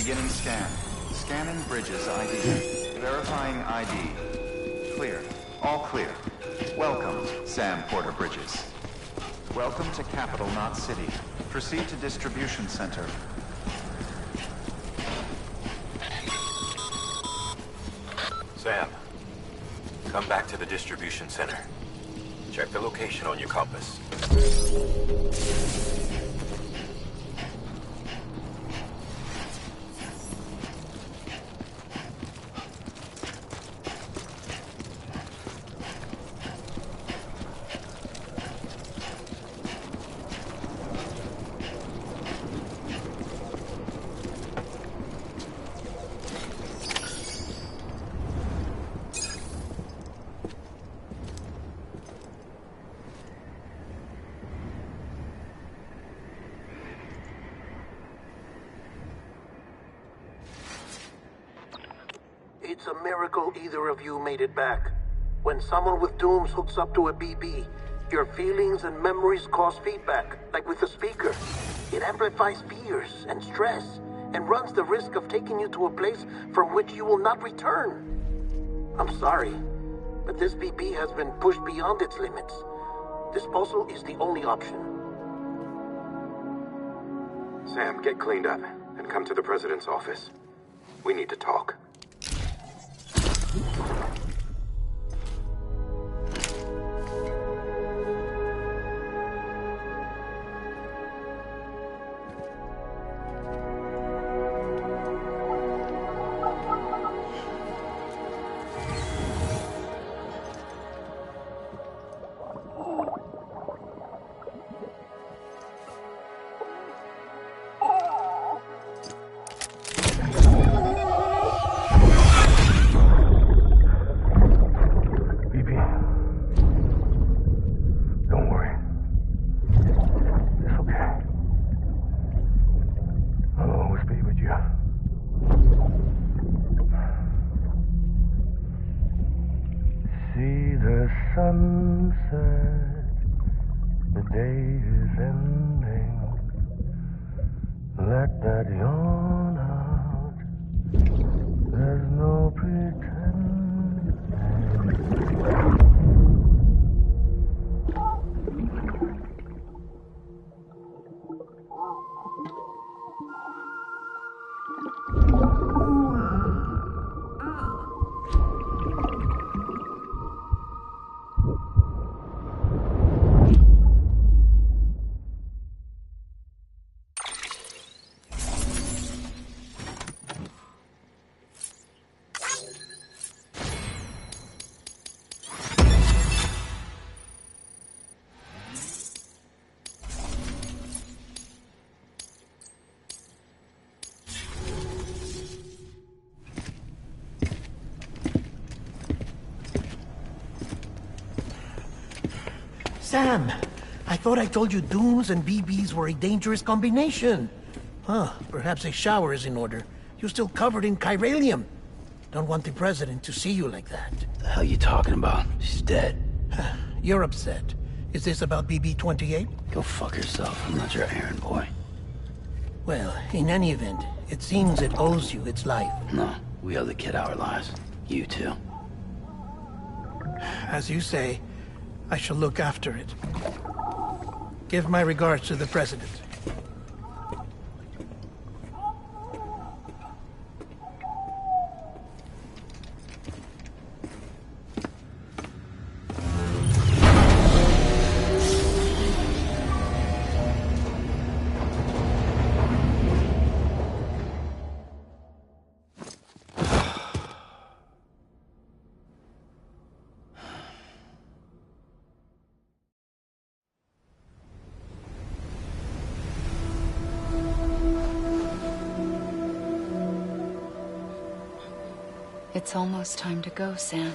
Beginning scan. Scanning Bridges ID. Verifying ID. Clear. All clear. Welcome, Sam Porter Bridges. Welcome to Capital Knot City. Proceed to Distribution Center. Sam, come back to the Distribution Center. Check the location on your compass. It's a miracle either of you made it back. When someone with dooms hooks up to a BB, your feelings and memories cause feedback, like with a speaker. It amplifies fears and stress, and runs the risk of taking you to a place from which you will not return. I'm sorry, but this BB has been pushed beyond its limits. Disposal is the only option. Sam, get cleaned up and come to the President's office. We need to talk. sunset, the day is ending. Let that yawn out. There's no pretending. Sam, I thought I told you dooms and BBs were a dangerous combination. Huh, perhaps a shower is in order. You're still covered in chiralium. Don't want the president to see you like that. The hell you talking about? She's dead. You're upset. Is this about BB-28? Go fuck yourself. I'm not your errand boy. Well, in any event, it seems it owes you its life. No, we owe the kid our lives. You too. As you say, I shall look after it. Give my regards to the president. It's almost time to go, Sam.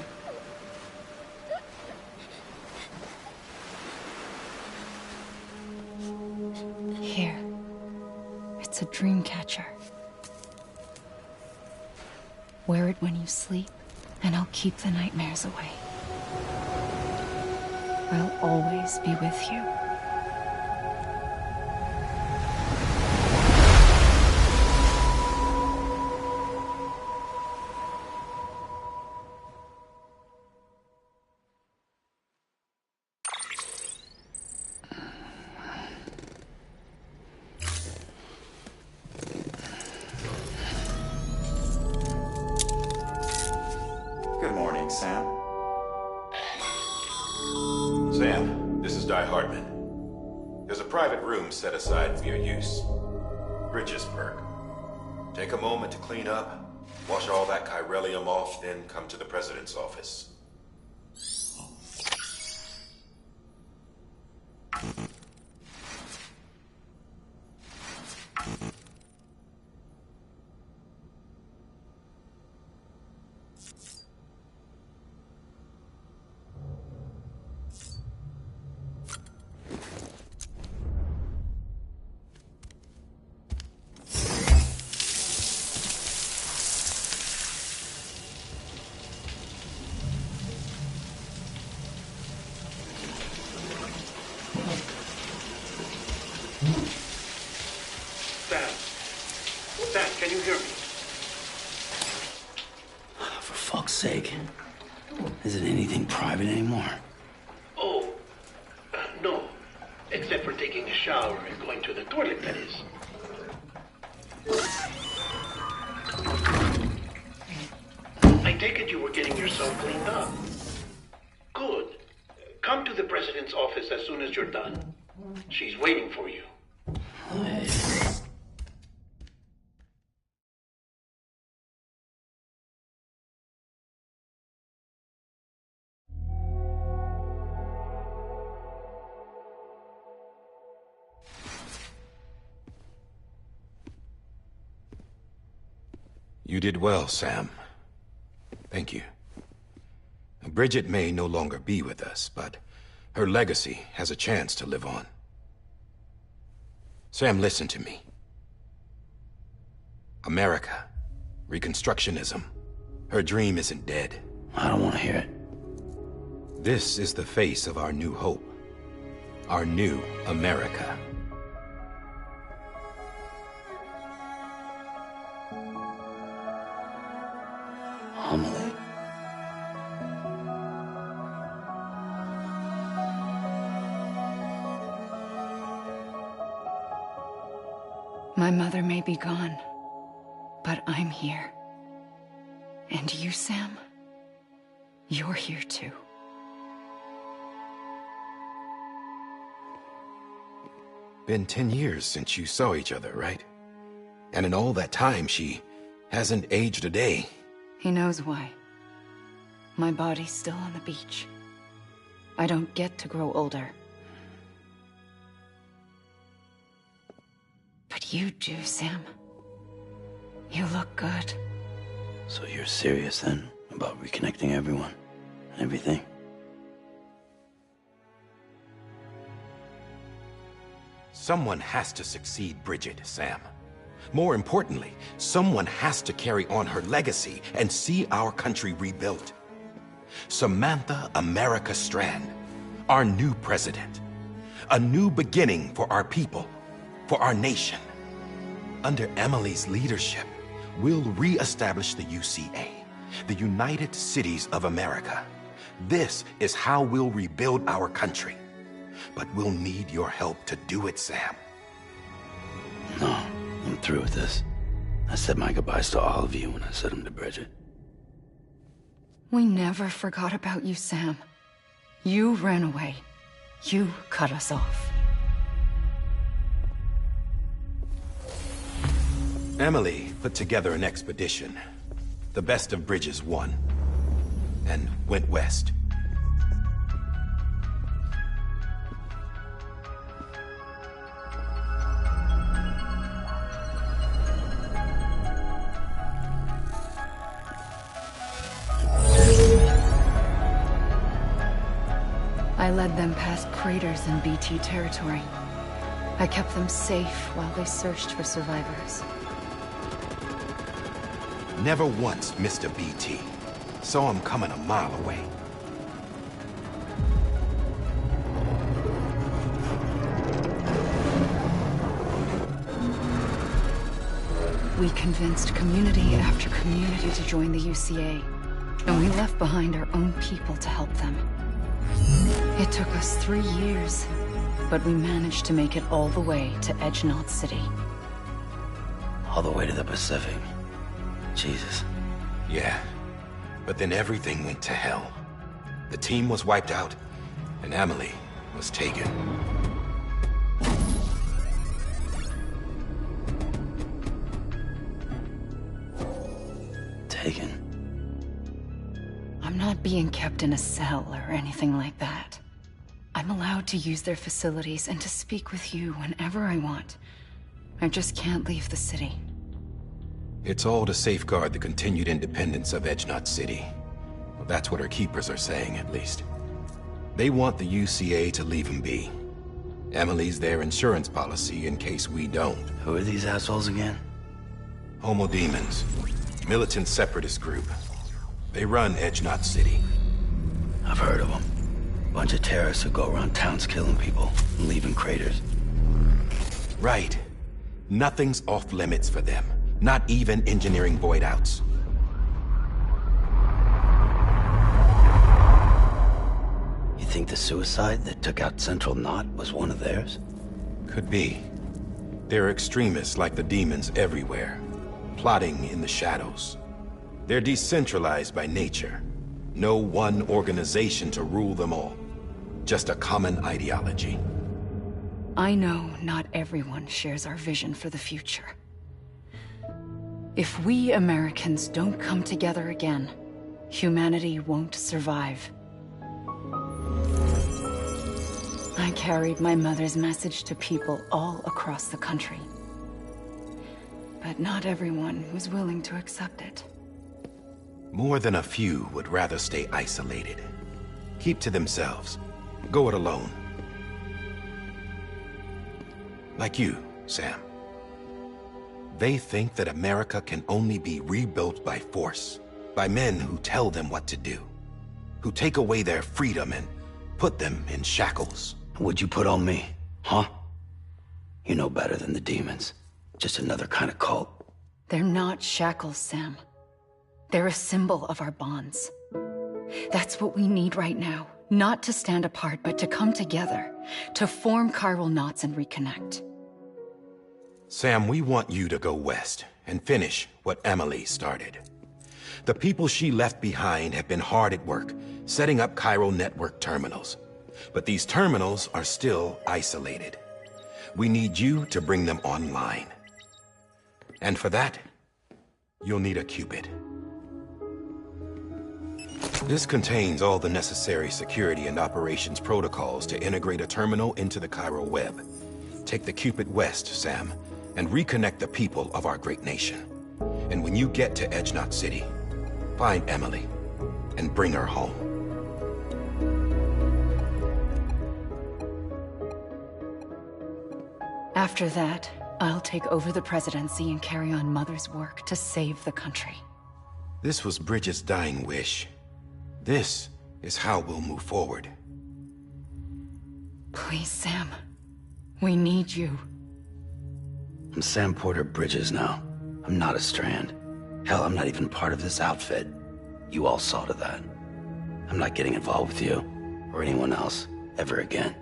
Here. It's a dream catcher. Wear it when you sleep, and I'll keep the nightmares away. I'll always be with you. Good morning, Sam. Sam, this is Di Hartman. There's a private room set aside for your use. Bridges perk. Take a moment to clean up, wash all that chiralium off, then come to the president's office. Sam, can you hear me? For fuck's sake. Is it anything private anymore? Oh, no. Except for taking a shower and going to the toilet, that is. I take it you were getting yourself cleaned up. Good. Come to the president's office as soon as you're done. She's waiting for you. You did well, Sam. Thank you. Bridget may no longer be with us, but her legacy has a chance to live on. Sam, listen to me. America, Reconstructionism, her dream isn't dead. I don't want to hear it. This is the face of our new hope. Our new America. Amelie. My mother may be gone, but I'm here. And you, Sam? You're here too. Been 10 years since you saw each other, right? And in all that time, she hasn't aged a day. He knows why. My body's still on the beach. I don't get to grow older. But you do, Sam. You look good. So you're serious then about reconnecting everyone and everything? Someone has to succeed Bridget, Sam. More importantly, someone has to carry on her legacy and see our country rebuilt. Samantha America Strand, our new president. A new beginning for our people, for our nation. Under Emily's leadership, we'll re-establish the UCA, the United Cities of America. This is how we'll rebuild our country. But we'll need your help to do it, Sam. No, I'm through with this. I said my goodbyes to all of you when I said them to Bridget. We never forgot about you, Sam. You ran away. You cut us off. Emily put together an expedition. The best of Bridges won. And went west. I led them past craters in BT territory. I kept them safe while they searched for survivors. Never once missed a BT. Saw him coming a mile away. We convinced community after community to join the UCA, and we left behind our own people to help them. It took us 3 years, but we managed to make it all the way to Edgenot City. All the way to the Pacific. Jesus. Yeah, but then everything went to hell. The team was wiped out, and Emily was taken. Taken? I'm not being kept in a cell or anything like that. I'm allowed to use their facilities and to speak with you whenever I want. I just can't leave the city. It's all to safeguard the continued independence of Edgenot City. Well, that's what our keepers are saying, at least. They want the UCA to leave him be. Emily's their insurance policy in case we don't. Who are these assholes again? Homo Demons. Militant separatist group. They run Edgenot City. I've heard of them. Bunch of terrorists who go around towns killing people and leaving craters. Right. Nothing's off limits for them. Not even engineering void outs. You think the suicide that took out Central Knot was one of theirs? Could be. There are extremists like the demons everywhere, plotting in the shadows. They're decentralized by nature. No one organization to rule them all. Just a common ideology. I know not everyone shares our vision for the future. If we Americans don't come together again, humanity won't survive. I carried my mother's message to people all across the country. But not everyone was willing to accept it. More than a few would rather stay isolated. Keep to themselves. Go it alone. Like you, Sam. They think that America can only be rebuilt by force, by men who tell them what to do. who take away their freedom and put them in shackles. What'd you put on me, huh? You know better than the demons. Just another kind of cult. They're not shackles, Sam. They're a symbol of our bonds. That's what we need right now. Not to stand apart, but to come together. To form chiral knots and reconnect. Sam, we want you to go west and finish what Emily started. The people she left behind have been hard at work, setting up chiral network terminals. But these terminals are still isolated. We need you to bring them online. And for that, you'll need a Cupid. This contains all the necessary security and operations protocols to integrate a terminal into the chiral web. Take the Cupid west, Sam, and reconnect the people of our great nation. And when you get to Edge Knot City, find Emily and bring her home. After that, I'll take over the presidency and carry on Mother's work to save the country. This was Bridget's dying wish. This is how we'll move forward. Please, Sam. We need you. I'm Sam Porter Bridges now. I'm not a Strand. Hell, I'm not even part of this outfit. You all saw to that. I'm not getting involved with you, or anyone else, ever again.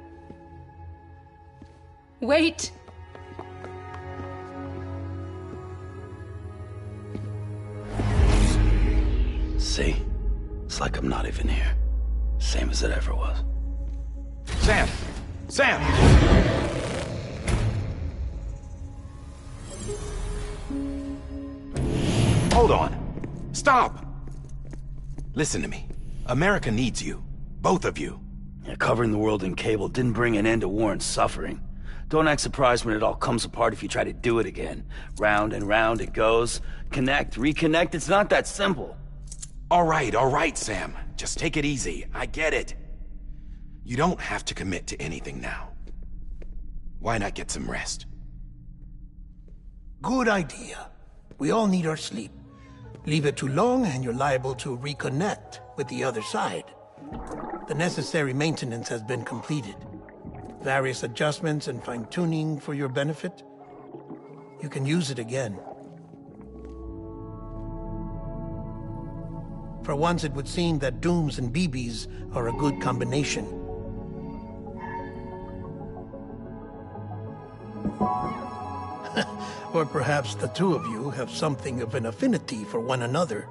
Wait! See? It's like I'm not even here. Same as it ever was. Sam! Sam! Hold on. Stop! Listen to me. America needs you. Both of you. Yeah, covering the world in cable didn't bring an end to war and suffering. Don't act surprised when it all comes apart if you try to do it again. Round and round it goes. Connect, reconnect, it's not that simple. All right, Sam. Just take it easy. I get it. You don't have to commit to anything now. Why not get some rest? Good idea. We all need our sleep. Leave it too long and you're liable to reconnect with the other side. The necessary maintenance has been completed. Various adjustments and fine-tuning for your benefit. You can use it again. For once, it would seem that Dooms and BBs are a good combination. Or perhaps the two of you have something of an affinity for one another.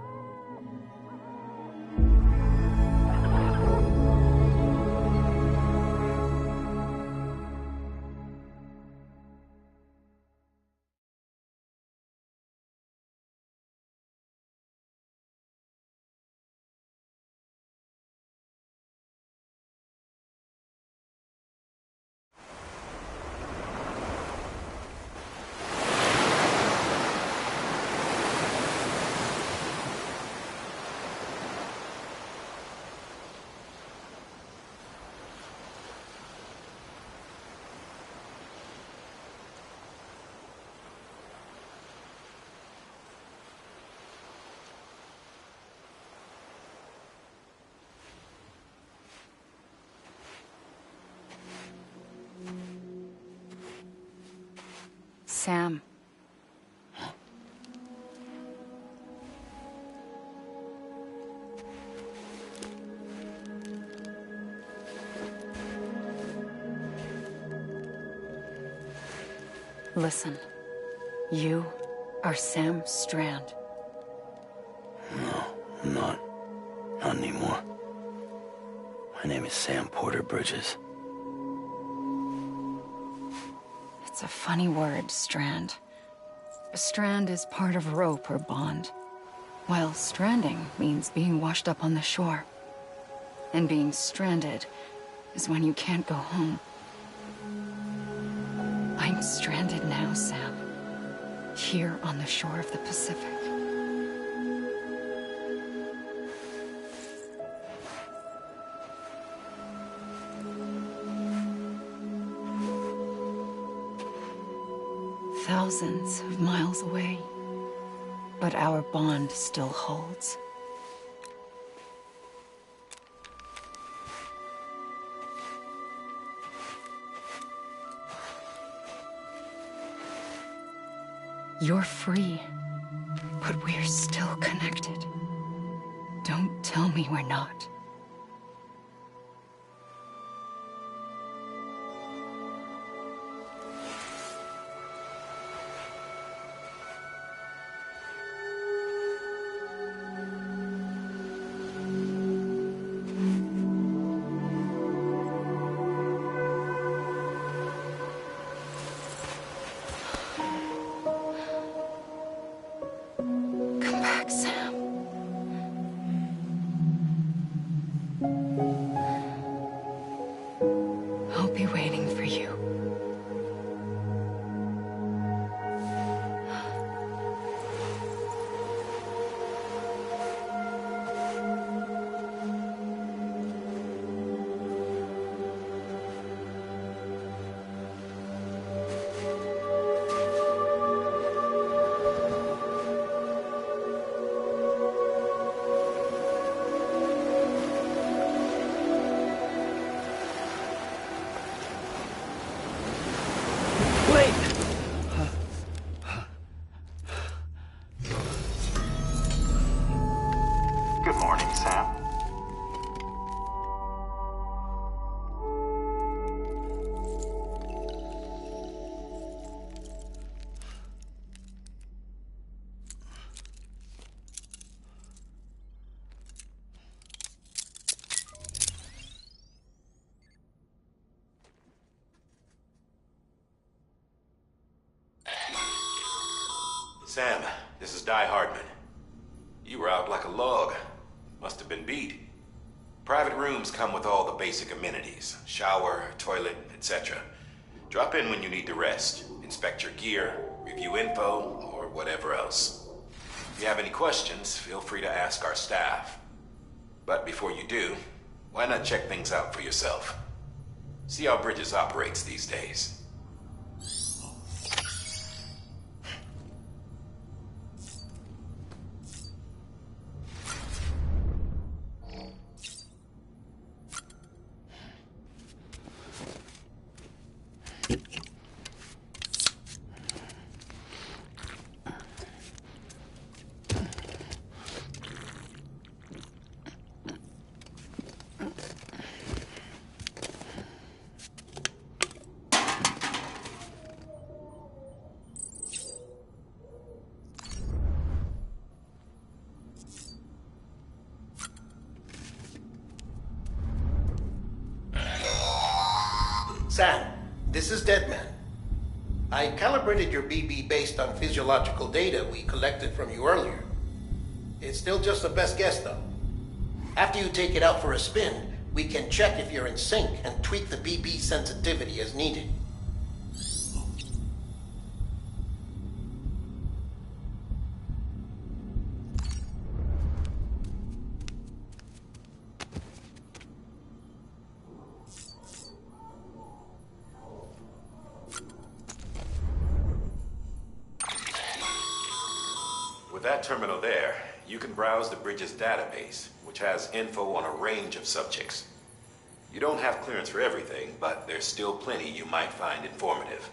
Sam. Listen. You are Sam Strand. No, I'm not. Not anymore. My name is Sam Porter Bridges. It's a funny word, Strand. A strand is part of rope or bond, while stranding means being washed up on the shore. And being stranded is when you can't go home. I'm stranded now, Sam. Here on the shore of the Pacific. Thousands of miles away, but our bond still holds. You're free, but we're still connected. Don't tell me we're not. Come back, Sam. I'll be waiting for you. Wait! Good morning, Sam. Sam, this is Die Hardman. You were out like a log. Must have been beat. Private rooms come with all the basic amenities. Shower, toilet, etc. Drop in when you need to rest. Inspect your gear, review info, or whatever else. If you have any questions, feel free to ask our staff. But before you do, why not check things out for yourself? See how Bridges operates these days. Sam, this is Deadman. I calibrated your BB based on physiological data we collected from you earlier. It's still just a best guess, though. After you take it out for a spin, we can check if you're in sync and tweak the BB sensitivity as needed. With that terminal there, you can browse the Bridges database, which has info on a range of subjects. You don't have clearance for everything, but there's still plenty you might find informative.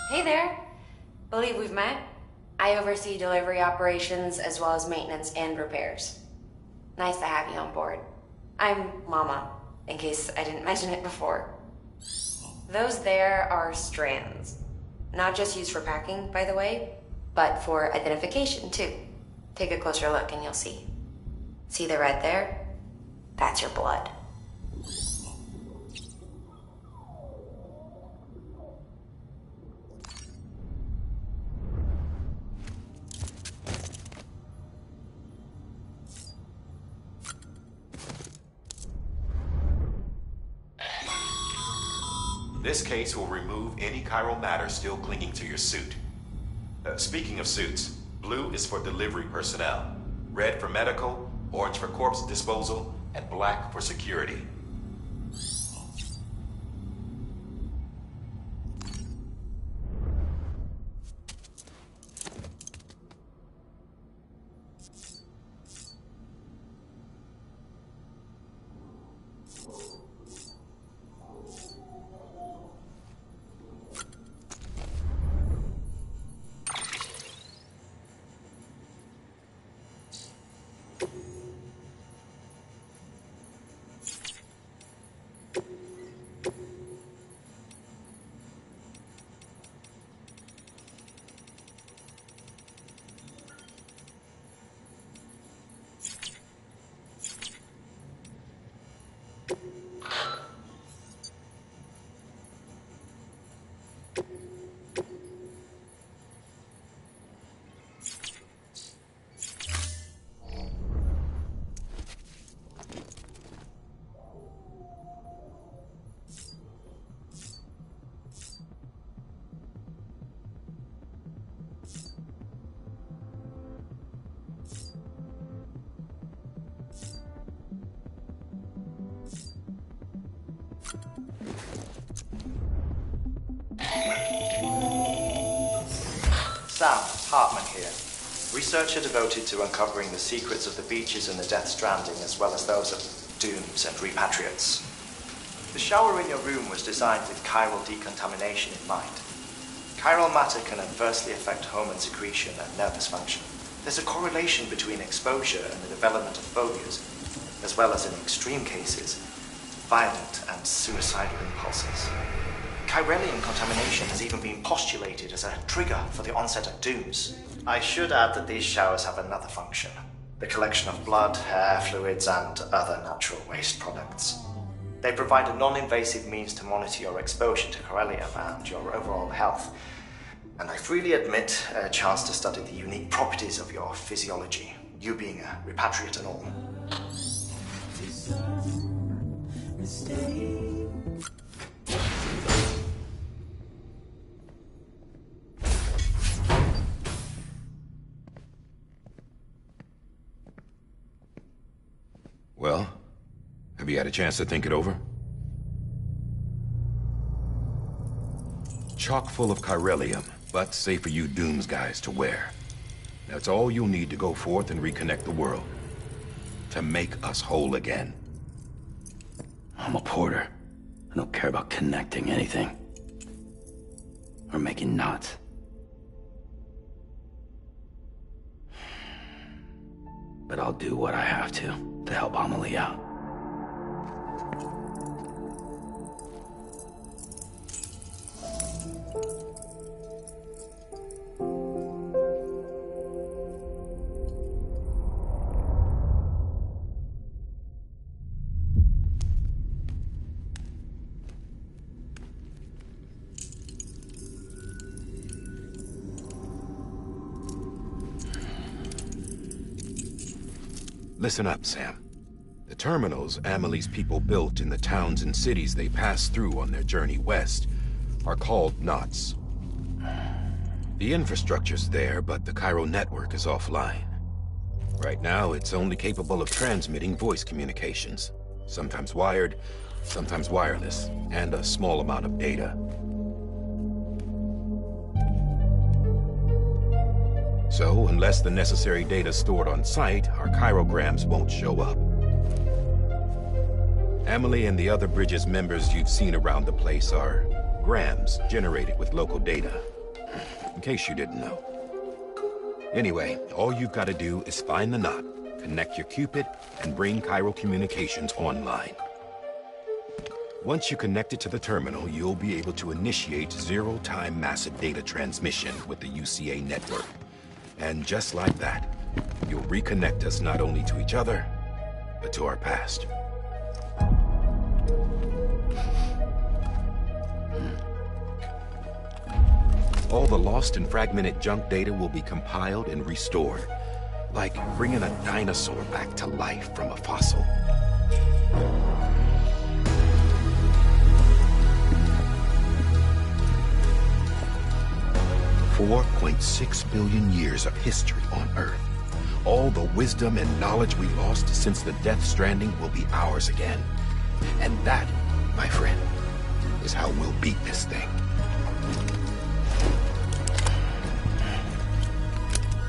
Hey there. Believe we've met. I oversee delivery operations as well as maintenance and repairs. Nice to have you on board. I'm Mama, in case I didn't mention it before. Those there are strands. Not just used for packing, by the way, but for identification too. Take a closer look and you'll see. See the red there? That's your blood. This case will remove any chiral matter still clinging to your suit. Speaking of suits, blue is for delivery personnel, red for medical, orange for corpse disposal, and black for security. Sam, Hartman here. Researcher devoted to uncovering the secrets of the beaches and the Death Stranding, as well as those of dooms and repatriates. The shower in your room was designed with chiral decontamination in mind. Chiral matter can adversely affect hormone secretion and nervous function. There's a correlation between exposure and the development of phobias, as well as, in extreme cases, violent and suicidal impulses. Chiralium contamination has even been postulated as a trigger for the onset of dooms. I should add that these showers have another function: the collection of blood, hair, fluids, and other natural waste products. They provide a non-invasive means to monitor your exposure to chiralium and your overall health. And I freely admit a chance to study the unique properties of your physiology, you being a repatriate and all. Well, have you had a chance to think it over? Chock full of chiralium, but safe for you Dooms guys to wear. That's all you'll need to go forth and reconnect the world. To make us whole again. I'm a porter. I don't care about connecting anything. Or making knots. But I'll do what I have to help Amelie out. Listen up, Sam. The terminals Amelie's people built in the towns and cities they passed through on their journey west are called knots. The infrastructure's there, but the chiral network is offline. Right now, it's only capable of transmitting voice communications. Sometimes wired, sometimes wireless, and a small amount of data. So, unless the necessary data stored on site, our chirograms won't show up. Amelie and the other Bridges members you've seen around the place are grams generated with local data. In case you didn't know. Anyway, all you've got to do is find the knot, connect your Cupid, and bring chiral communications online. Once you connect it to the terminal, you'll be able to initiate zero-time massive data transmission with the UCA network. And just like that, you'll reconnect us not only to each other, but to our past. All the lost and fragmented junk data will be compiled and restored, like bringing a dinosaur back to life from a fossil. 4.6 billion years of history on Earth. All the wisdom and knowledge we lost since the Death Stranding will be ours again. And that, my friend, is how we'll beat this thing.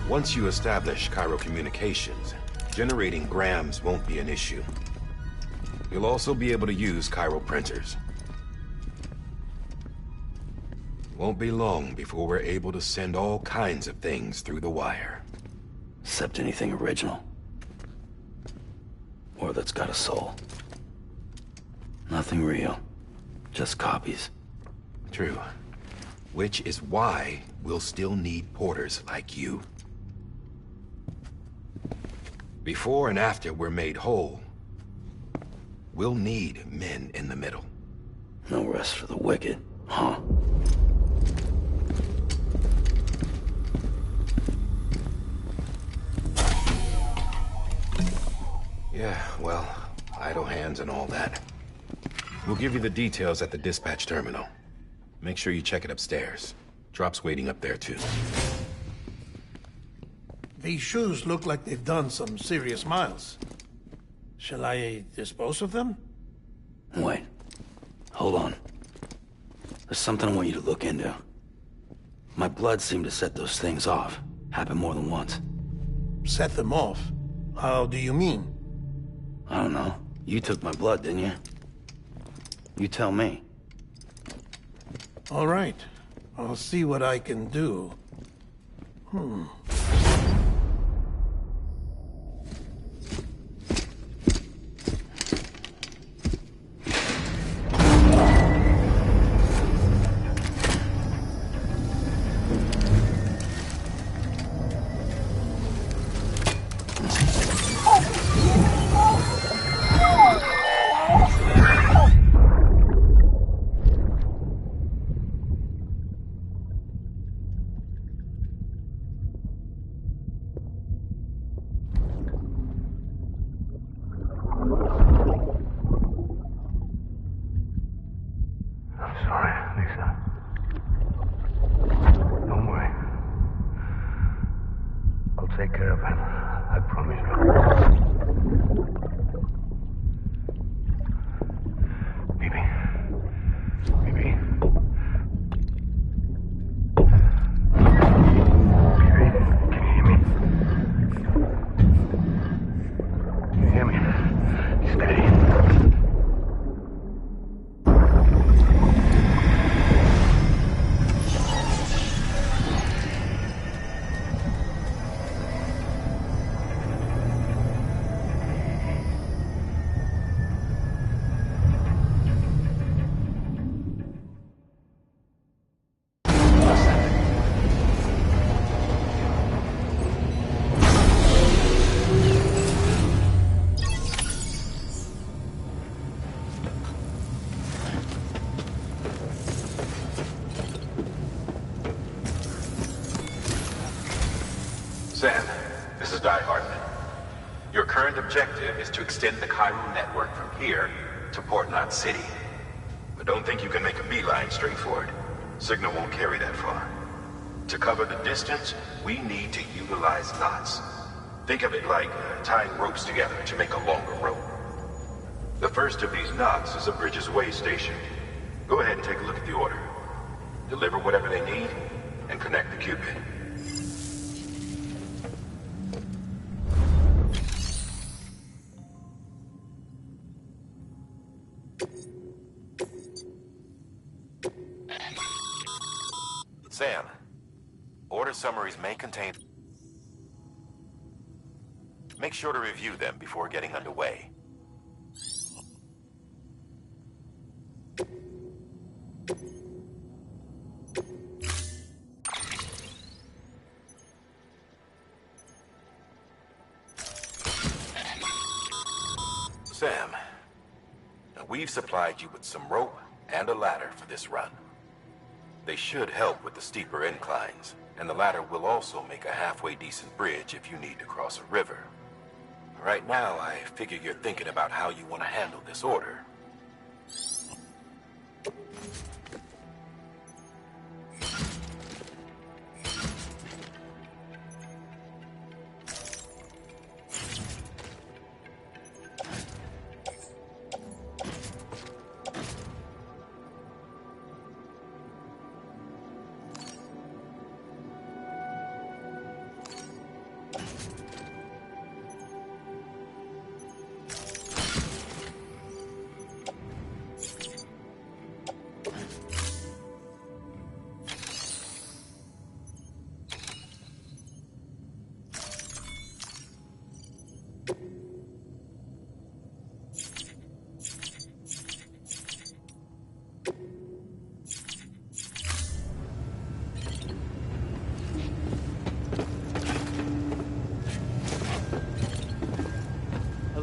Once you establish Cairo communications, generating grams won't be an issue. You'll also be able to use Cairo printers. Won't be long before we're able to send all kinds of things through the wire. Except anything original. Or that's got a soul. Nothing real. Just copies. True. Which is why we'll still need porters like you. Before and after we're made whole, we'll need men in the middle. No rest for the wicked, huh? Yeah, well, idle hands and all that. We'll give you the details at the dispatch terminal. Make sure you check it upstairs. Drop's waiting up there, too. These shoes look like they've done some serious miles. Shall I dispose of them? Wait. Hold on. There's something I want you to look into. My blood seemed to set those things off. Happened more than once. Set them off? How do you mean? I don't know. You took my blood, didn't you? You tell me. All right. I'll see what I can do. Take care of him. I promise you. Baby. Baby. Baby, can you hear me? Can you hear me? Steady. Sam, this is Hartman. Your current objective is to extend the Cairo network from here to Port Knot City. But don't think you can make a beeline straight for it. Signal won't carry that far. To cover the distance, we need to utilize knots. Think of it like tying ropes together to make a longer rope. The first of these knots is a Bridges Way station. Go ahead and take a look at the order. Deliver whatever they need, and connect the Cupid. Sam, order summaries may contain... Make sure to review them before getting underway. Sam, now we've supplied you with some rope and a ladder for this run. They should help with the steeper inclines, and the ladder will also make a halfway decent bridge if you need to cross a river. Right now, I figure you're thinking about how you want to handle this order.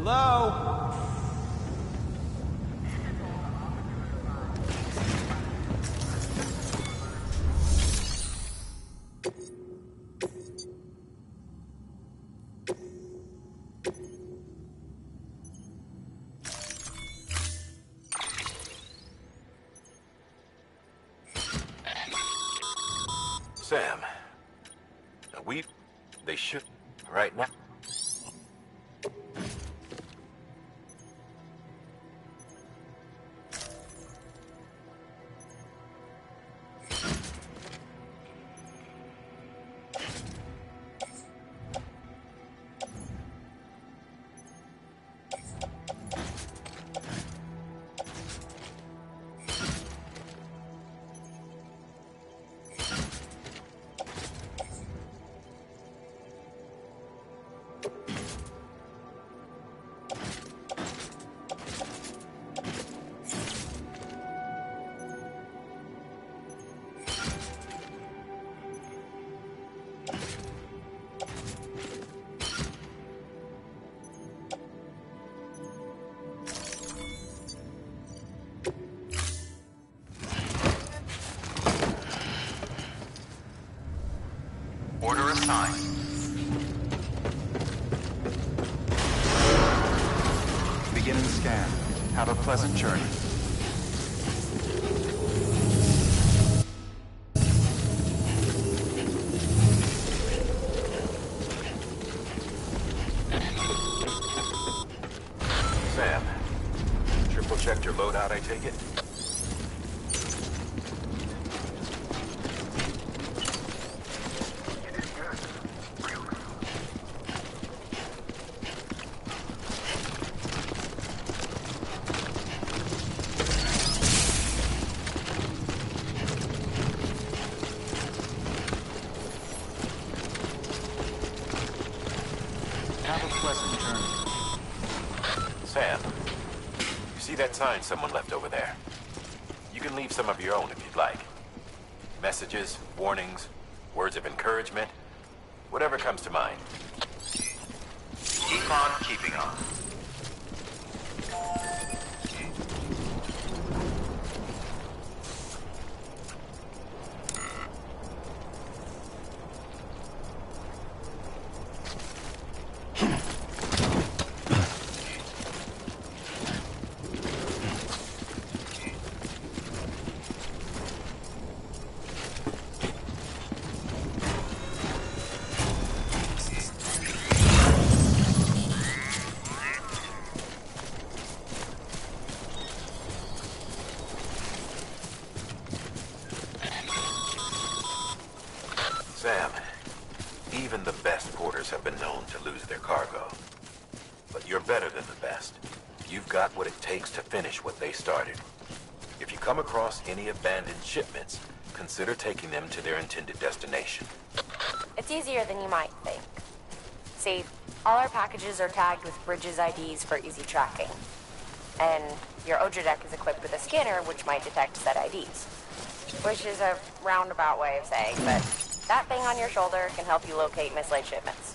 Hello? Sam. They should... right now. Order assigned. Begin and scan. Have a pleasant journey. Sam, triple checked your loadout, I take it? Have a pleasant journey. Sam, you see that sign someone left over there? You can leave some of your own if you'd like. Messages, warnings, words of encouragement, whatever comes to mind. Keep on keeping on. Sam, even the best porters have been known to lose their cargo. But you're better than the best. You've got what it takes to finish what they started. If you come across any abandoned shipments, consider taking them to their intended destination. It's easier than you might think. See, all our packages are tagged with Bridges IDs for easy tracking. And your Odra deck is equipped with a scanner which might detect said IDs. Which is a roundabout way of saying that that thing on your shoulder can help you locate mislaid shipments.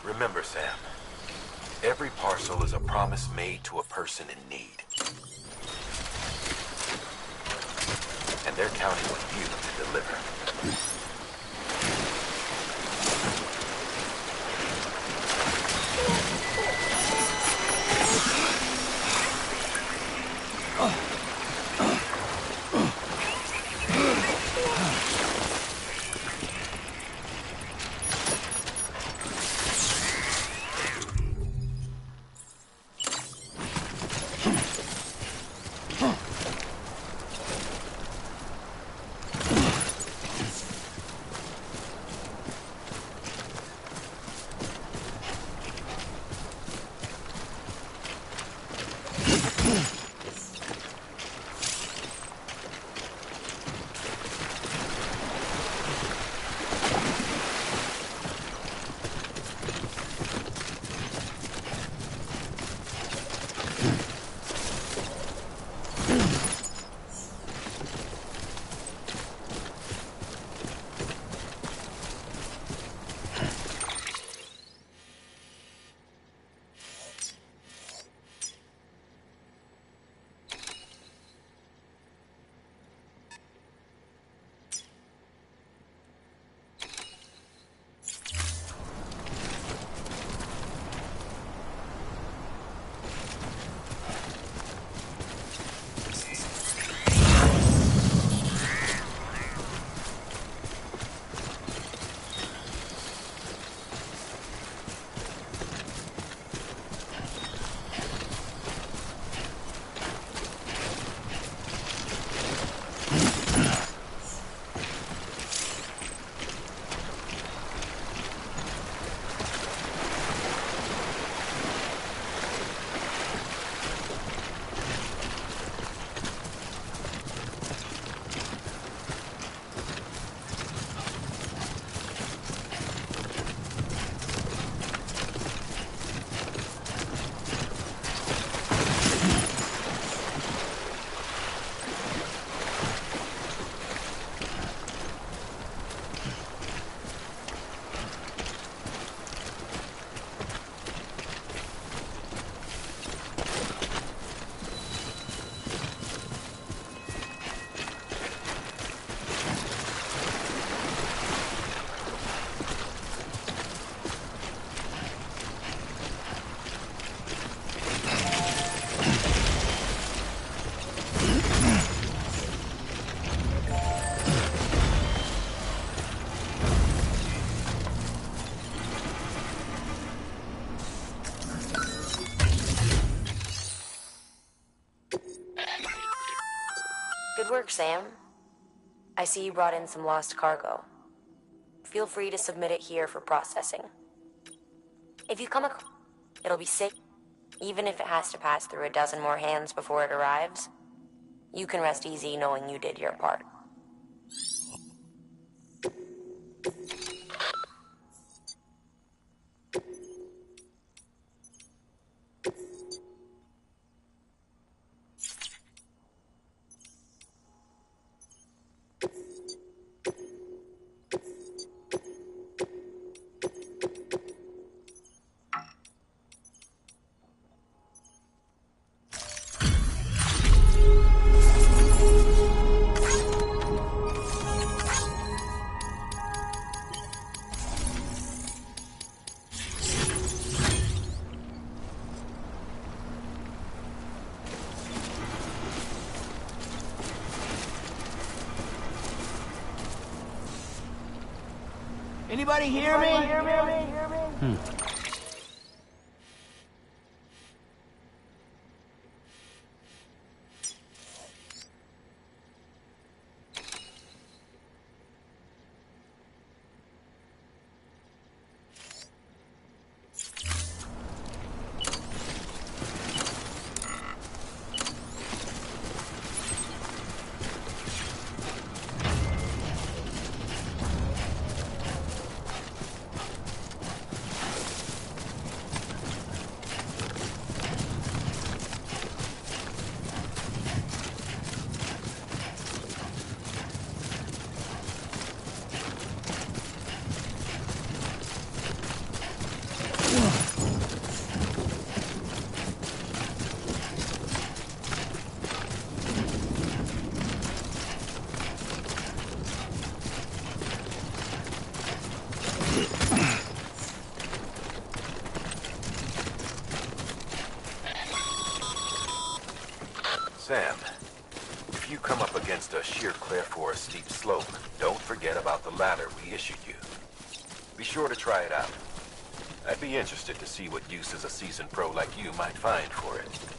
Remember, Sam, every parcel is a promise made to a person in need. And they're counting on you to deliver. Good work, Sam. I see you brought in some lost cargo. Feel free to submit it here for processing. If you come across, it'll be safe, even if it has to pass through a dozen more hands before it arrives. You can rest easy knowing you did your part. Anybody hear me? Sam, if you come up against a sheer cliff or a steep slope, don't forget about the ladder we issued you. Be sure to try it out. I'd be interested to see what uses a seasoned pro like you might find for it.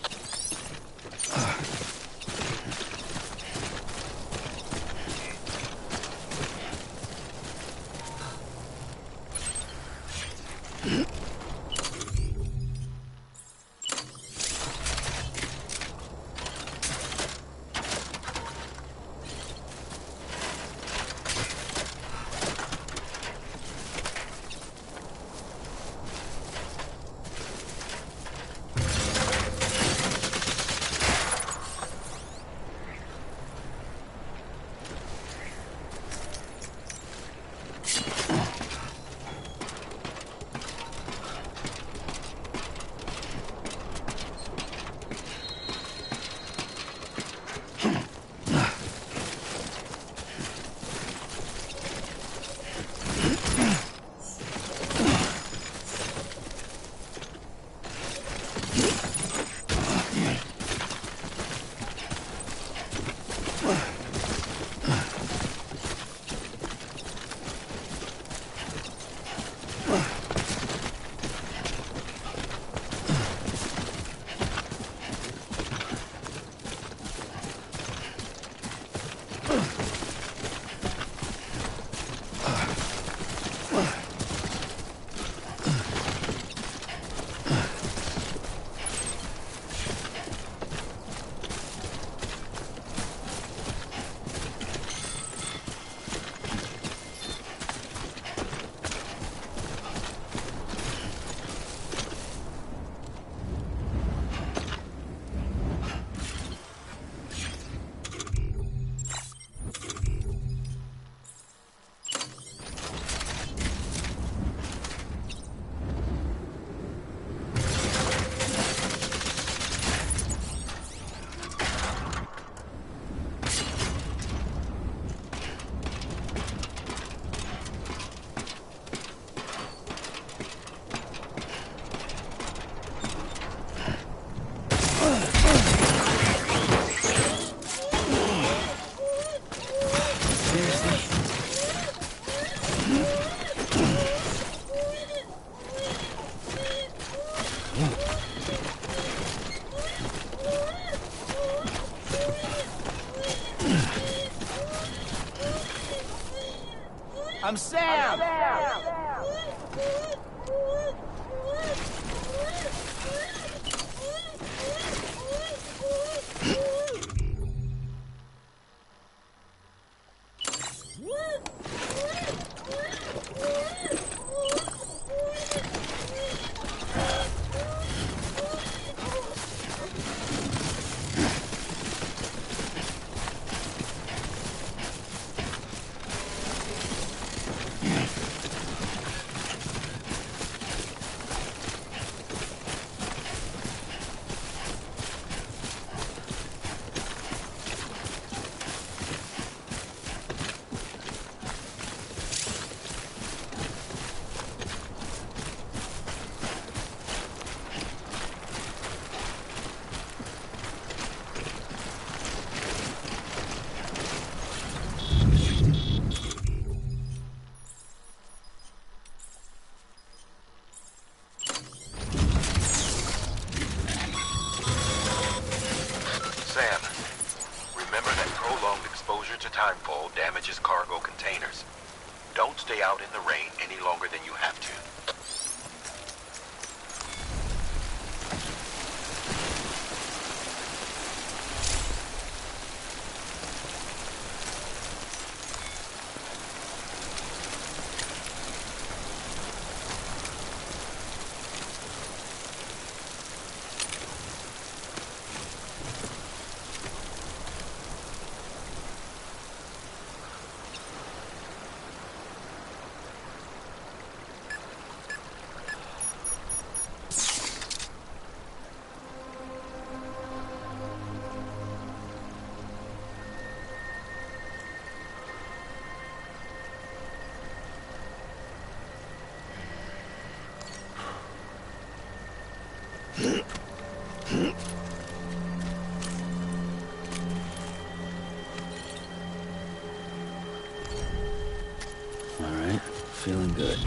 I'm Sam! Sam, remember that prolonged exposure to timefall damages cargo containers. Don't stay out in the rain any longer than you have to. All right, feeling good.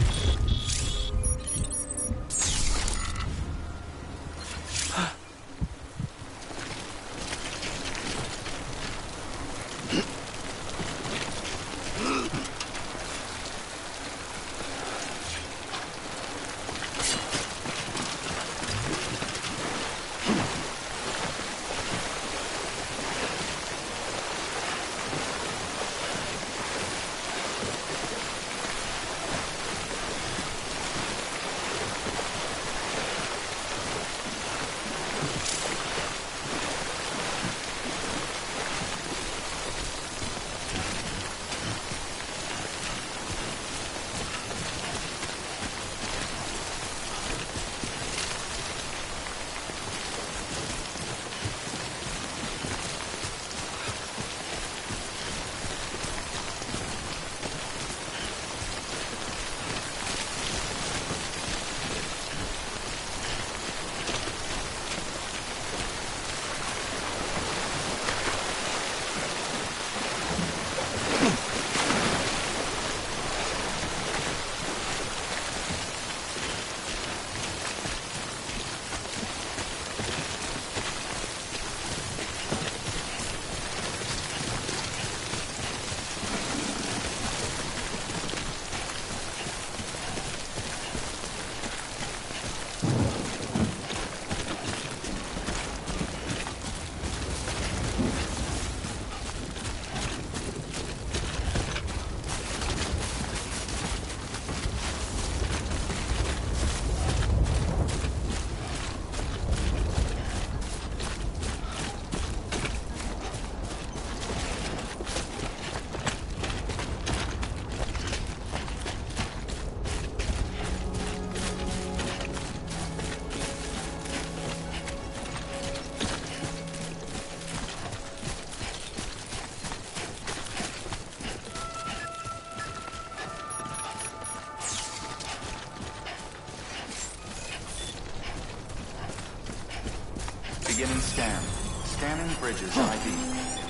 Beginning scan. Scanning bridges ID.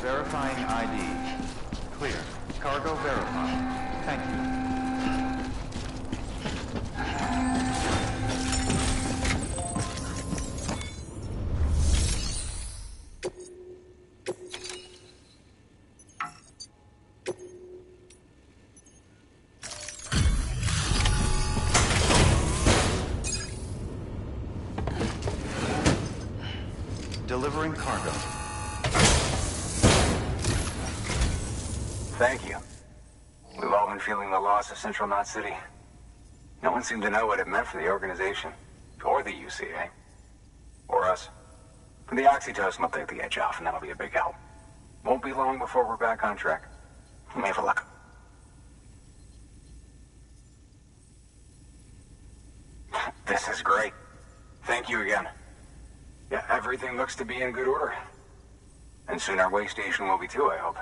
Verifying ID. Clear. Cargo verified. Thank you. Delivering cargo. Thank you. We've all been feeling the loss of Central Knot City. No one seemed to know what it meant for the organization, or the UCA, or us. For the oxytocin will take the edge off, and that'll be a big help. Won't be long before we're back on track. We may have a luck. This is great. Thank you again. Yeah, everything looks to be in good order. And soon our way station will be too, I hope.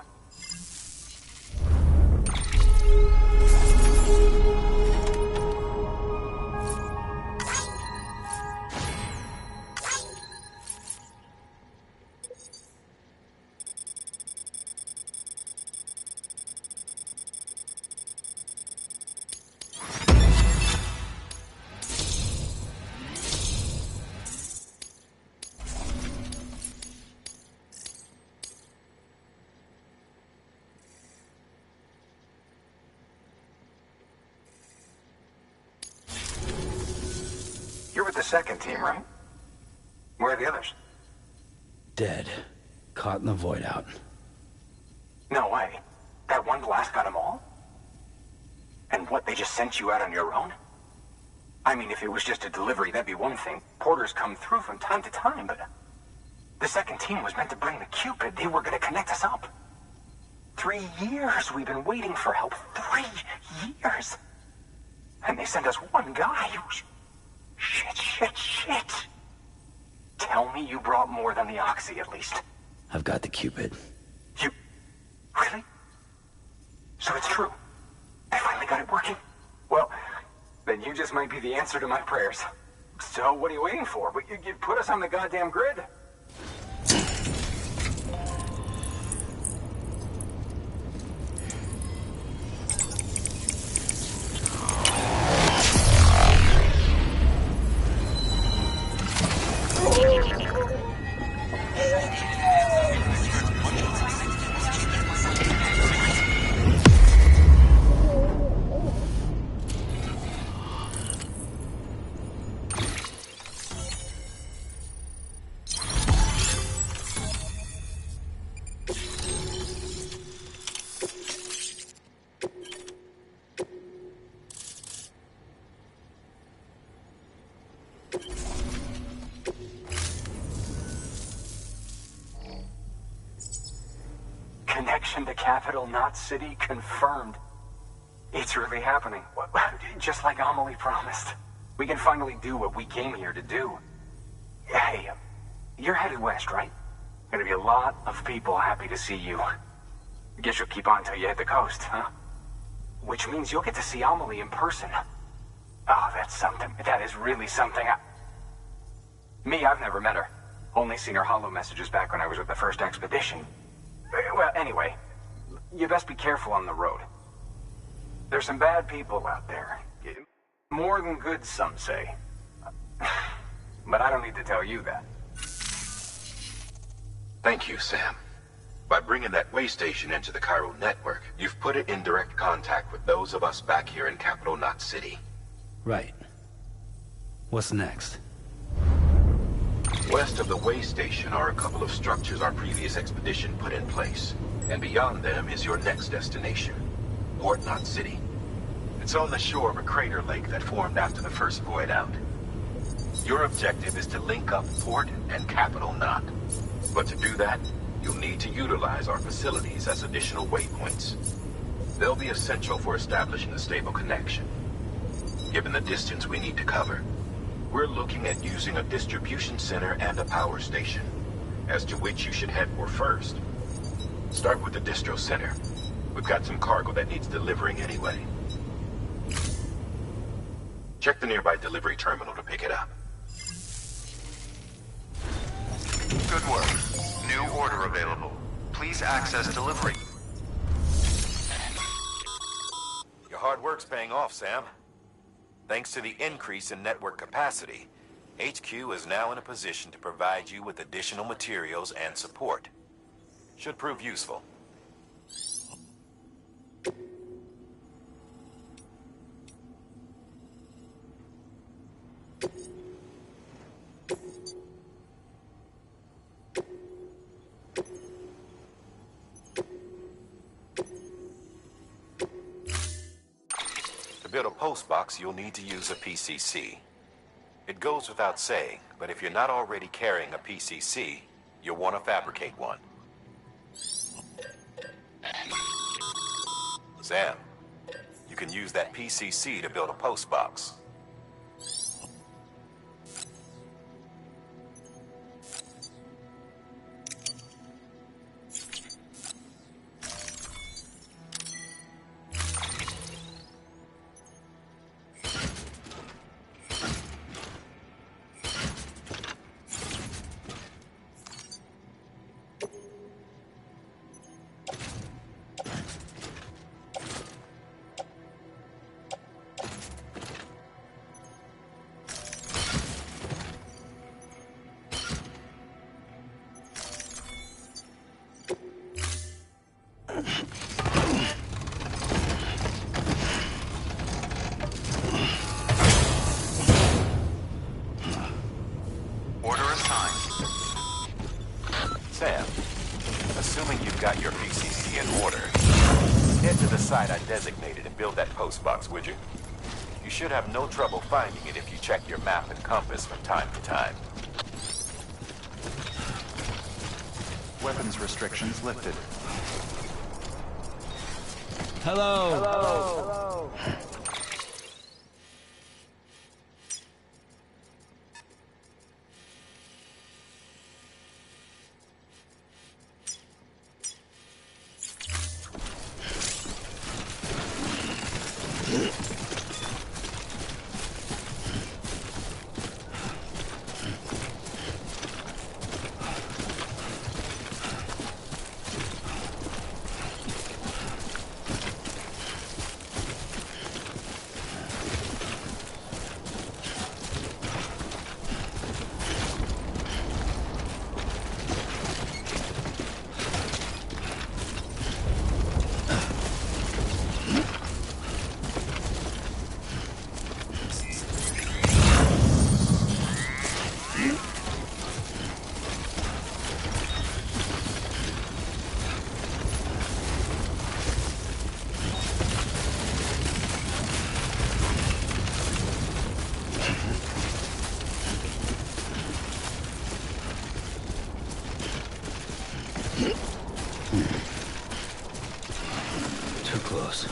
You're with the second team, right? Where are the others? Dead. Caught in the void out. No way. That one blast got them all? And what, they just sent you out on your own? I mean, if it was just a delivery, that'd be one thing. Porters come through from time to time, but... The second team was meant to bring the Cupid. They were gonna connect us up. 3 years we've been waiting for help. 3 years! And they sent us one guy who's... Shit. Tell me you brought more than the Oxy, at least. I've got the Cupid. You... Really? So it's true. They finally got it working? Well, then you just might be the answer to my prayers. So what are you waiting for? You put us on the goddamn grid. Connection to Capital Knot City confirmed. It's really happening. Just like Amelie promised. We can finally do what we came here to do. Hey, you're headed west, right? Gonna be a lot of people happy to see you. Guess you'll keep on till you hit the coast, huh? Which means you'll get to see Amelie in person. Oh, that's something. That is really something. Me, I've never met her. Only seen her holo messages back when I was with the first expedition. Well, anyway, you best be careful on the road. There's some bad people out there. More than good, some say. But I don't need to tell you that. Thank you, Sam. By bringing that way station into the Cairo network, you've put it in direct contact with those of us back here in Capital Knot City. Right. What's next? West of the way station are a couple of structures our previous expedition put in place. And beyond them is your next destination, Port Knot City. It's on the shore of a crater lake that formed after the first void out. Your objective is to link up Port and Capital Knot. But to do that, you'll need to utilize our facilities as additional waypoints. They'll be essential for establishing a stable connection. Given the distance we need to cover, we're looking at using a distribution center and a power station, as to which you should head for first. Start with the distro center. We've got some cargo that needs delivering anyway. Check the nearby delivery terminal to pick it up. Good work. New order available. Please access delivery. Your hard work's paying off, Sam. Thanks to the increase in network capacity, HQ is now in a position to provide you with additional materials and support. Should prove useful. post box, you'll need to use a PCC. It goes without saying, but if you're not already carrying a PCC, you'll want to fabricate one. Sam, you can use that PCC to build a post box. Order assigned. Sam, assuming you've got your PCC in order, head to the site I designated and build that post box, would you? You should have no trouble finding it if you check your map and compass from time to time. Weapons restrictions lifted. Hello. Hello. Too close.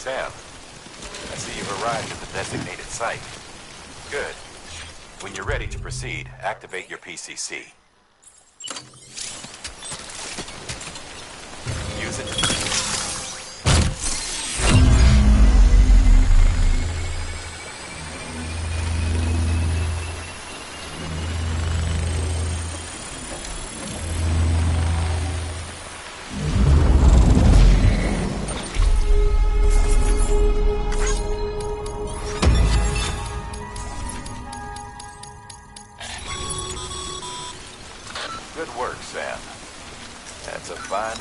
Sam, I see you've arrived at the designated site. Good. When you're ready to proceed, activate your PCC. Use it. Good work, Sam. That's a fine...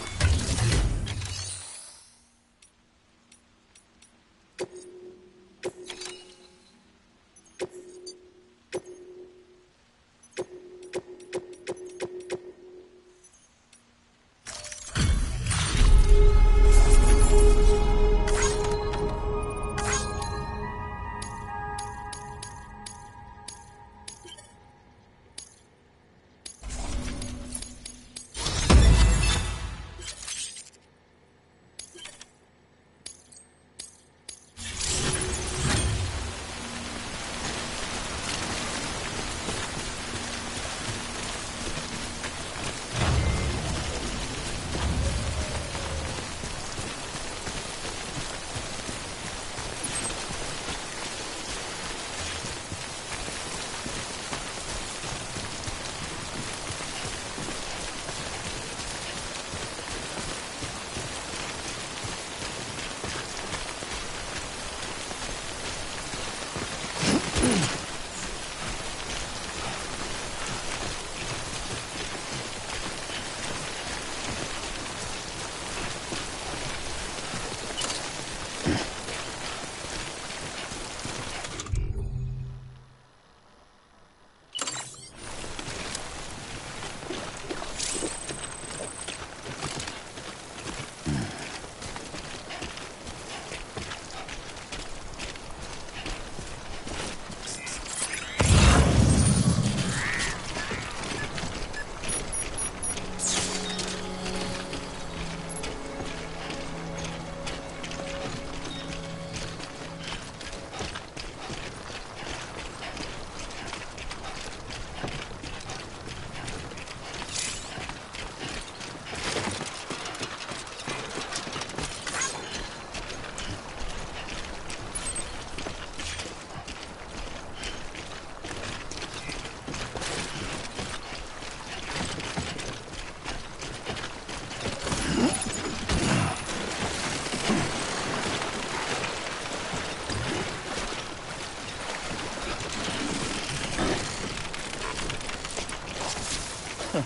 Hey!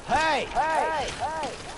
Hey! Hey!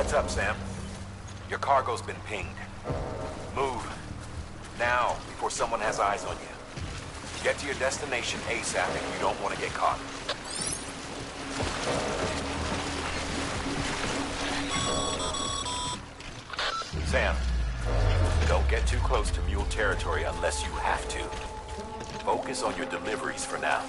Heads up, Sam. Your cargo's been pinged. Move. Now, before someone has eyes on you. Get to your destination ASAP if you don't want to get caught. Sam, don't get too close to Mule territory unless you have to. Focus on your deliveries for now.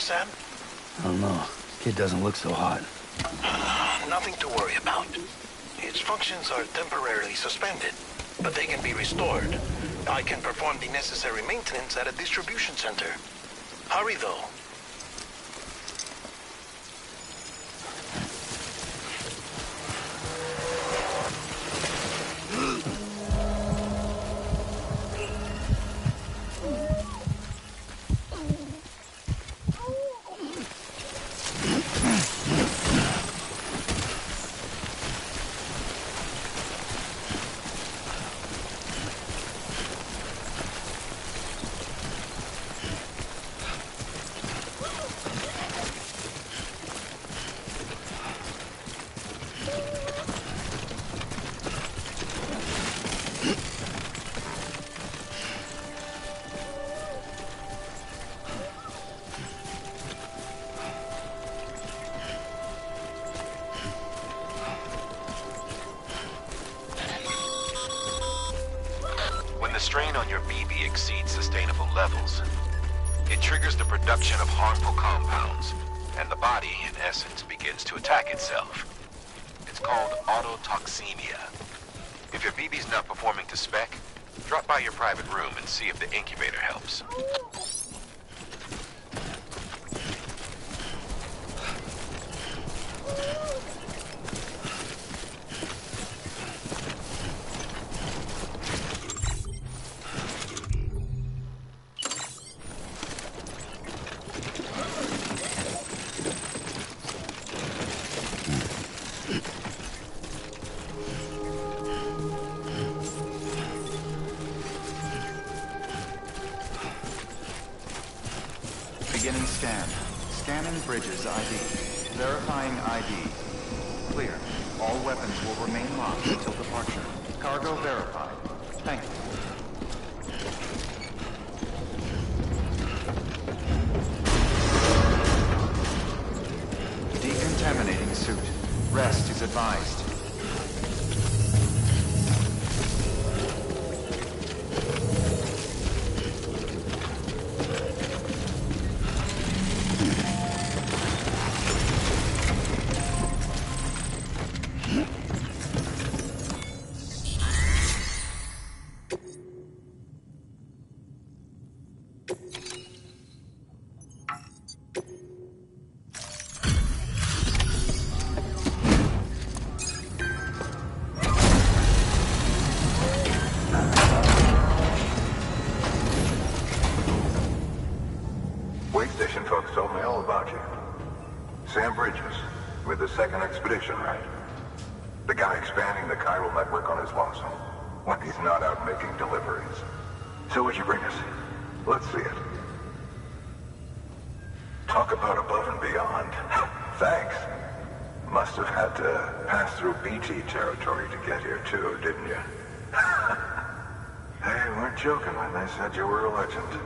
Sam? I don't know. Kid doesn't look so hot. Nothing to worry about. His functions are temporarily suspended, but they can be restored. I can perform the necessary maintenance at a distribution center. Hurry, though. The strain on your BB exceeds sustainable levels. It triggers the production of harmful compounds, and the body, in essence, begins to attack itself. It's called autotoxemia. If your BB's not performing to spec, drop by your private room and see if the incubator helps. Beginning scan. Scanning bridges ID. Verifying ID. Clear. All weapons will remain locked until departure. Cargo verified. Thank you. Decontaminating suit. Rest is advised. Wait station folks told me all about you. Sam Bridges, with the second expedition, right? The guy expanding the chiral network on his lonesome. When he's not out making deliveries. So what'd you bring us? Let's see it. Talk about above and beyond. Thanks. Must have had to pass through BT territory to get here too, didn't you? They weren't joking when they said you were a legend.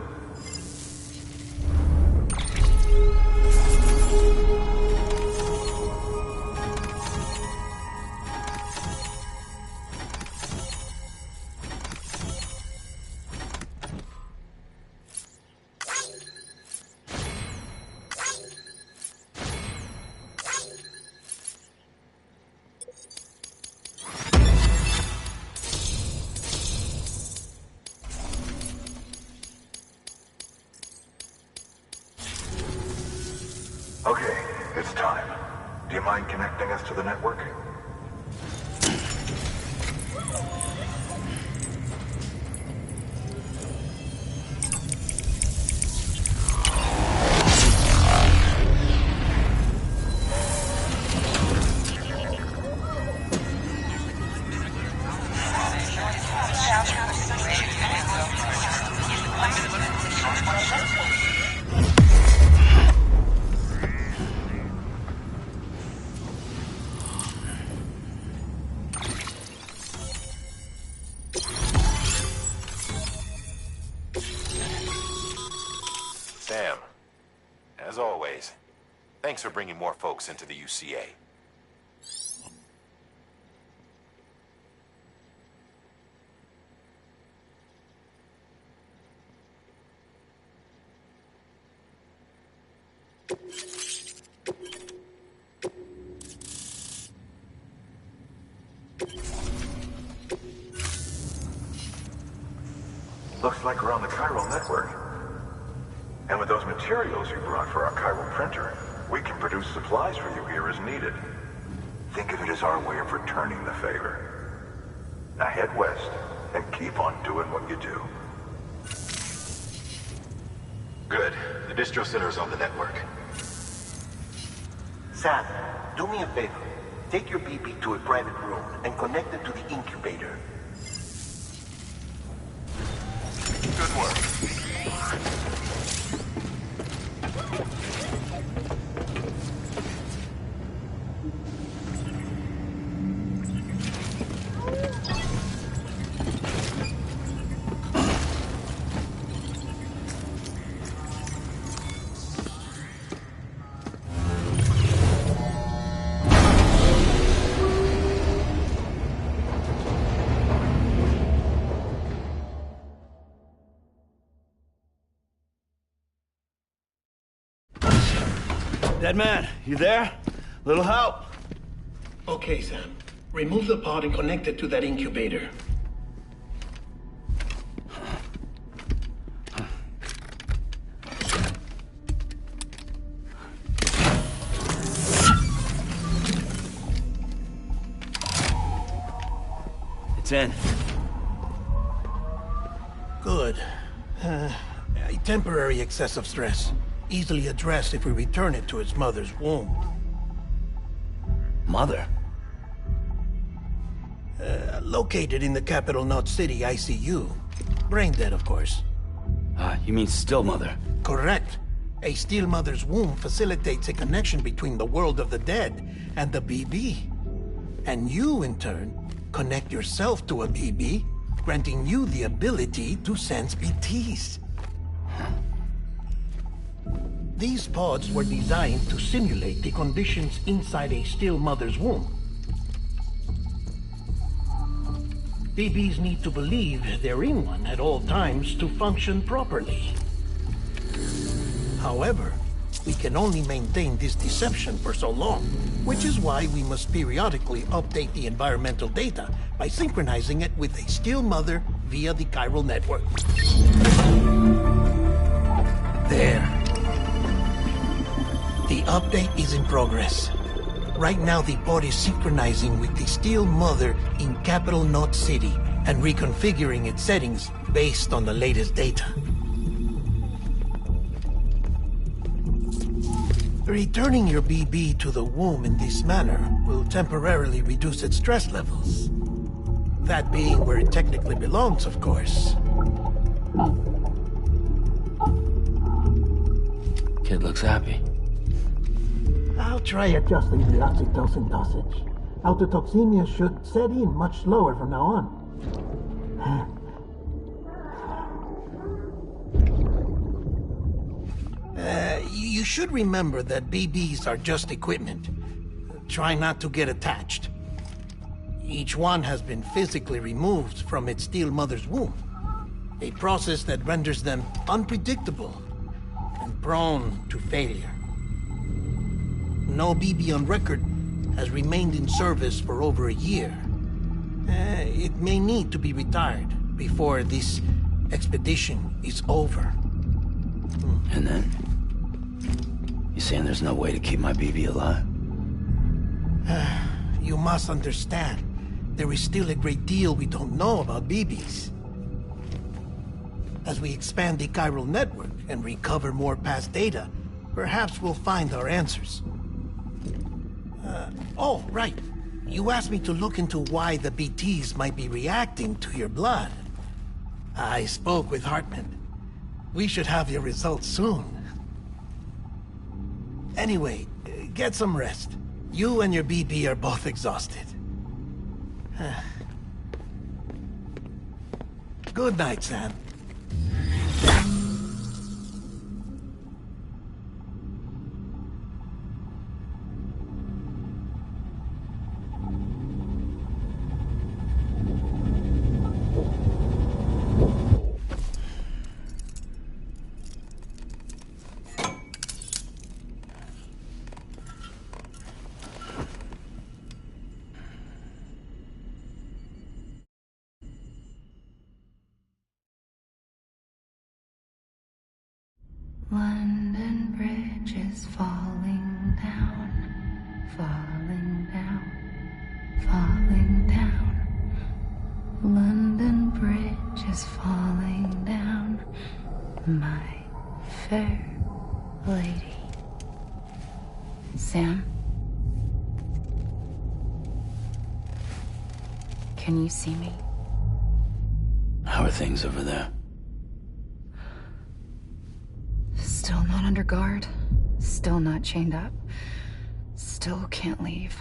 Okay, it's time. Do you mind connecting us to the network? Sam, as always, thanks for bringing more folks into the UCA. Looks like we're on the chiral network. And with those materials you brought for our chiral printer, we can produce supplies for you here as needed. Think of it as our way of returning the favor. Now head west and keep on doing what you do. Good. The distro center is on the network. Sam, do me a favor. Take your BB to a private room and connect it to the incubator. Good work. Dead man, you there? Little help? Okay, Sam. Remove the pod and connect it to that incubator. It's in. Good. A temporary excessive stress. Easily addressed if we return it to its mother's womb. Mother? Located in the capital Knot City ICU. Brain dead, of course. You mean still mother? Correct. A still mother's womb facilitates a connection between the world of the dead and the BB. And you, in turn, connect yourself to a BB, granting you the ability to sense BTs. These pods were designed to simulate the conditions inside a still mother's womb. BBs need to believe they're in one at all times to function properly. However, we can only maintain this deception for so long, which is why we must periodically update the environmental data by synchronizing it with a still mother via the chiral network. There. The update is in progress. Right now, the pod is synchronizing with the still mother in capital Knot City and reconfiguring its settings based on the latest data. Returning your BB to the womb in this manner will temporarily reduce its stress levels. That being where it technically belongs, of course. Kid looks happy. I'll try adjusting the oxytocin dosage. Autotoxemia should set in much slower from now on. You should remember that BBs are just equipment. Try not to get attached. Each one has been physically removed from its still mother's womb. A process that renders them unpredictable and prone to failure. No BB on record has remained in service for over a year. It may need to be retired before this expedition is over. And then? You saying there's no way to keep my BB alive? You must understand, there is still a great deal we don't know about BBs. As we expand the chiral network and recover more past data, perhaps we'll find our answers. Oh, right. You asked me to look into why the BTs might be reacting to your blood. I spoke with Hartman. We should have your results soon. Anyway, get some rest. You and your BB are both exhausted. Good night, Sam. London Bridge is falling down, falling down, falling down. London Bridge is falling down, my fair lady. Sam? Can you see me? How are things over there? Still not under guard. Still not chained up. Still can't leave.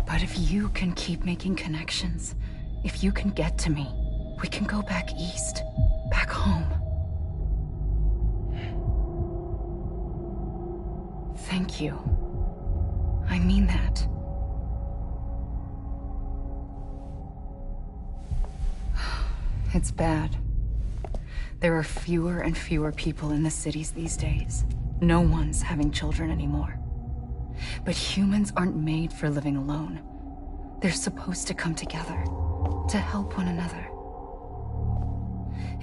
But if you can keep making connections, if you can get to me, we can go back east. Back home. Thank you. I mean that. It's bad. There are fewer and fewer people in the cities these days. No one's having children anymore. But humans aren't made for living alone. They're supposed to come together, to help one another.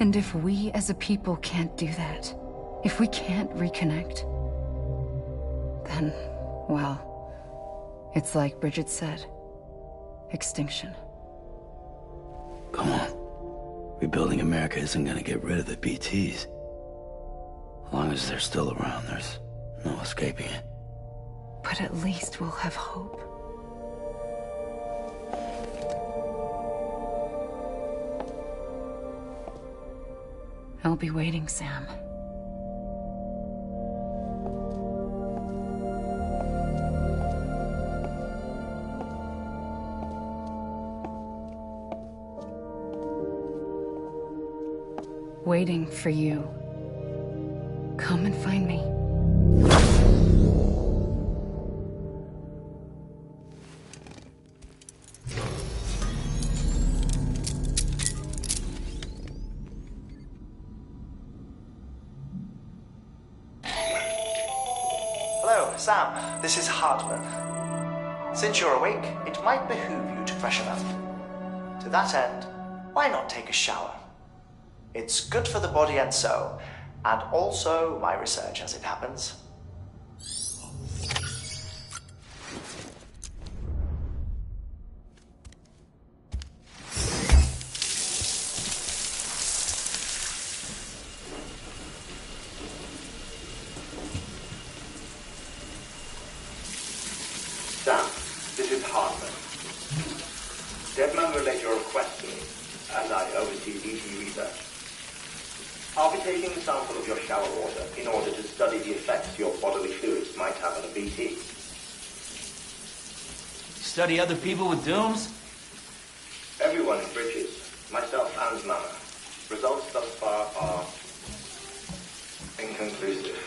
And if we as a people can't do that, if we can't reconnect, then, well, it's like Bridget said, extinction. Come on. Rebuilding America isn't gonna get rid of the BTs. As long as they're still around, there's no escaping it. But at least we'll have hope. I'll be waiting, Sam. Waiting for you. Come and find me. Hello, Sam. This is Hartman. Since you're awake, it might behoove you to freshen up. To that end, why not take a shower? It's good for the body and soul, and also my research as it happens. Sam, this is Hartman. Deadman relayed your request to me, as I oversee BT research. I'll be taking a sample of your shower water in order to study the effects your bodily fluids might have on a BT. Study other people with dooms? Everyone in Bridges, myself and Mama. Results thus far are inconclusive.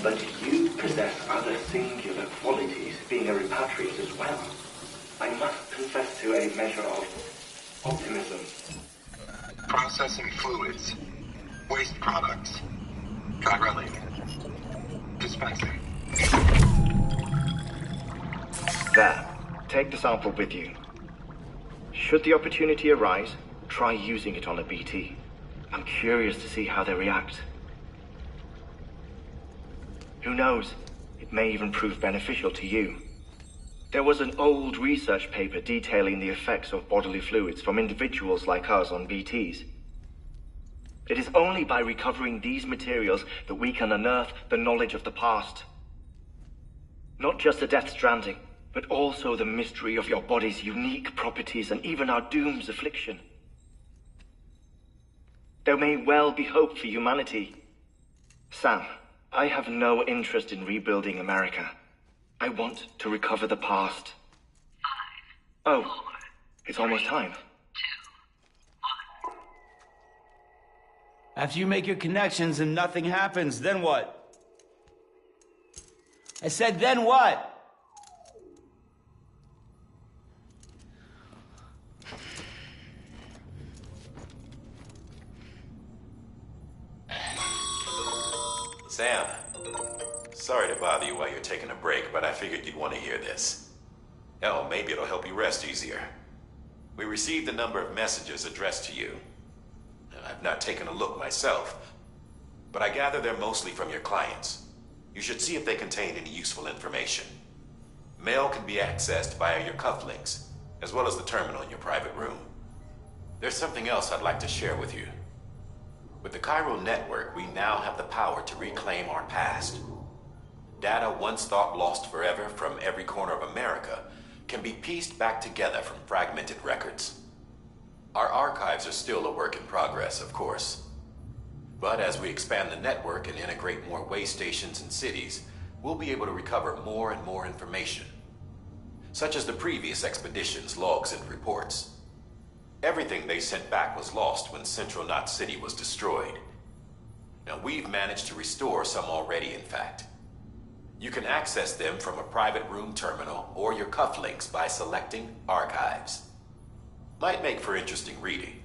But you possess other singular qualities, being a repatriate as well. I must confess to a measure of optimism. Processing fluids. Waste products. Chirelli. Dispensing. There. Take the sample with you. Should the opportunity arise, try using it on a BT. I'm curious to see how they react. Who knows? It may even prove beneficial to you. There was an old research paper detailing the effects of bodily fluids from individuals like us on BTs. It is only by recovering these materials that we can unearth the knowledge of the past. Not just the Death Stranding, but also the mystery of your body's unique properties and even our doom's affliction. There may well be hope for humanity. Sam, I have no interest in rebuilding America. I want to recover the past. 5, 4, it's almost time. 2, 1. After you make your connections and nothing happens, then what? I said, then what? Sam, sorry to bother you while you're taking a break, but I figured you'd want to hear this. Hell, maybe it'll help you rest easier. We received a number of messages addressed to you. I've not taken a look myself, but I gather they're mostly from your clients. You should see if they contain any useful information. Mail can be accessed via your cufflinks, as well as the terminal in your private room. There's something else I'd like to share with you. With the chiral network, we now have the power to reclaim our past. Data once thought lost forever from every corner of America can be pieced back together from fragmented records. Our archives are still a work in progress, of course. But as we expand the network and integrate more way stations and cities, we'll be able to recover more and more information, such as the previous expedition's logs and reports. Everything they sent back was lost when Central Knot City was destroyed. Now, we've managed to restore some already, in fact. You can access them from a private room terminal or your cufflinks by selecting Archives. Might make for interesting reading.